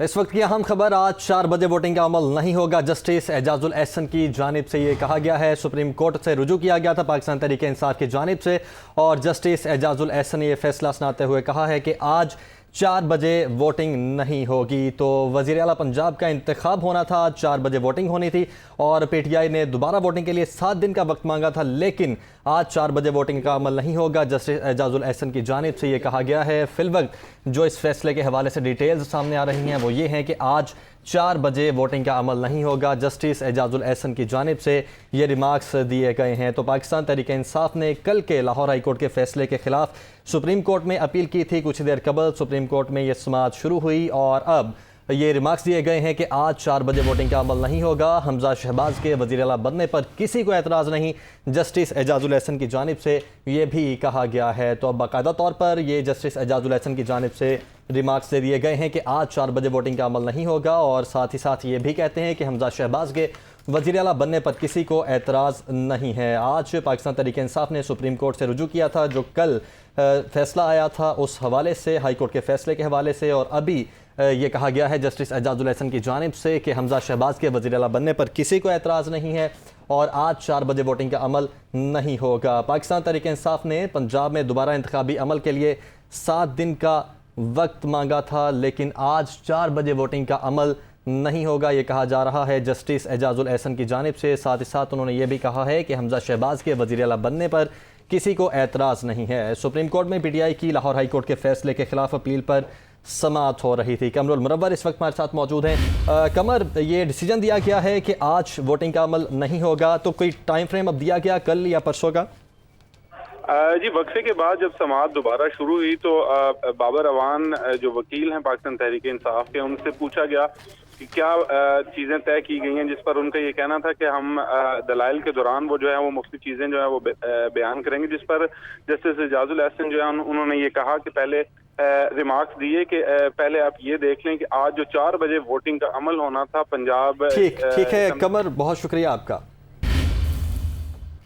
इस वक्त की अहम खबर, आज 4 बजे वोटिंग का अमल नहीं होगा। जस्टिस एजाजुल एहसन की जानिब से ये कहा गया है। सुप्रीम कोर्ट से रुजू किया गया था पाकिस्तान तहरीक इंसाफ की जानिब से, और जस्टिस एजाजुल एहसन ने यह फैसला सुनाते हुए कहा है कि आज 4 बजे वोटिंग नहीं होगी। तो वज़ीर आला पंजाब का इंतखाब होना था, आज 4 बजे वोटिंग होनी थी, और PTI ने दोबारा वोटिंग के लिए 7 दिन का वक्त मांगा था, लेकिन आज 4 बजे वोटिंग का अमल नहीं होगा। जस्टिस एजाजुल एहसन की जानिब से ये कहा गया है। फिलवक्त जो इस फैसले के हवाले से डिटेल्स सामने आ रही हैं वो ये हैं कि आज 4 बजे वोटिंग का अमल नहीं होगा। जस्टिस एजाजुल एहसन की जानिब से ये रिमार्क्स दिए गए हैं। तो पाकिस्तान तहरीक इंसाफ ने कल के लाहौर हाई कोर्ट के फैसले के खिलाफ सुप्रीम कोर्ट में अपील की थी। कुछ देर कबल सुप्रीम कोर्ट में ये समाअत शुरू हुई, और अब ये रिमार्क्स दिए गए हैं कि आज 4 बजे वोटिंग का अमल नहीं होगा। हमजा शहबाज के वज़ीर आला बनने पर किसी को एतराज़ नहीं, जस्टिस एजाजुल एहसन की जानिब से ये भी कहा गया है। तो अब बाकायदा तौर पर ये जस्टिस एजाजुल एहसन की जानिब से रिमार्क्स दे दिए गए हैं कि आज 4 बजे वोटिंग का अमल नहीं होगा, और साथ ही साथ ये भी कहते हैं कि हमजा शहबाज के वज़ीर आला बनने पर किसी को एतराज़ नहीं है। आज पाकिस्तान तहरीक इंसाफ ने सुप्रीम कोर्ट से रुजू किया था, जो कल फैसला आया था उस हवाले से, हाई कोर्ट के फैसले के हवाले से, और अभी ये कहा गया है जस्टिस एजाजुल एहसन की जानिब से कि हमजा शहबाज के वज़ीर आला बनने पर किसी को एतराज़ नहीं है, और आज 4 बजे वोटिंग का अमल नहीं होगा। पाकिस्तान तहरीक इंसाफ ने पंजाब में दोबारा इंतखाबी अमल के लिए 7 दिन का वक्त मांगा था, लेकिन आज 4 बजे वोटिंग का अमल नहीं होगा, ये कहा जा रहा है जस्टिस एजाजुल एहसन की जानिब से। साथ ही साथ उन्होंने ये भी कहा है कि हमजा शहबाज के वज़ीर आला बनने पर किसी को एतराज़ नहीं है। सुप्रीम कोर्ट में PTI की लाहौर हाई कोर्ट के फैसले के खिलाफ अपील पर समाअत हो रही थी। कमरुल मुनव्वर इस वक्त हमारे साथ मौजूद हैं। कमर, ये डिसीजन दिया गया है कि आज वोटिंग का अमल नहीं होगा, तो कोई टाइम फ्रेम अब दिया गया, कल या परसों का? जी, वक्फे के बाद जब समाअत दोबारा शुरू हुई तो बाबर अवान जो वकील हैं पाकिस्तान तहरीक इंसाफ के, उनसे पूछा गया कि क्या चीज़ें तय की गई हैं, जिस पर उनका ये कहना था कि हम दलाइल के दौरान वो जो है वो मुख्तलिफ चीज़ें जो है वो बयान करेंगे। जिस पर जस्टिस एजाजुल एहसन जो है उन्होंने ये कहा कि पहले रिमार्क्स दिए कि पहले आप ये देख लें कि आज जो 4 बजे वोटिंग का अमल होना था पंजाब। ठीक है कमर, बहुत शुक्रिया आपका।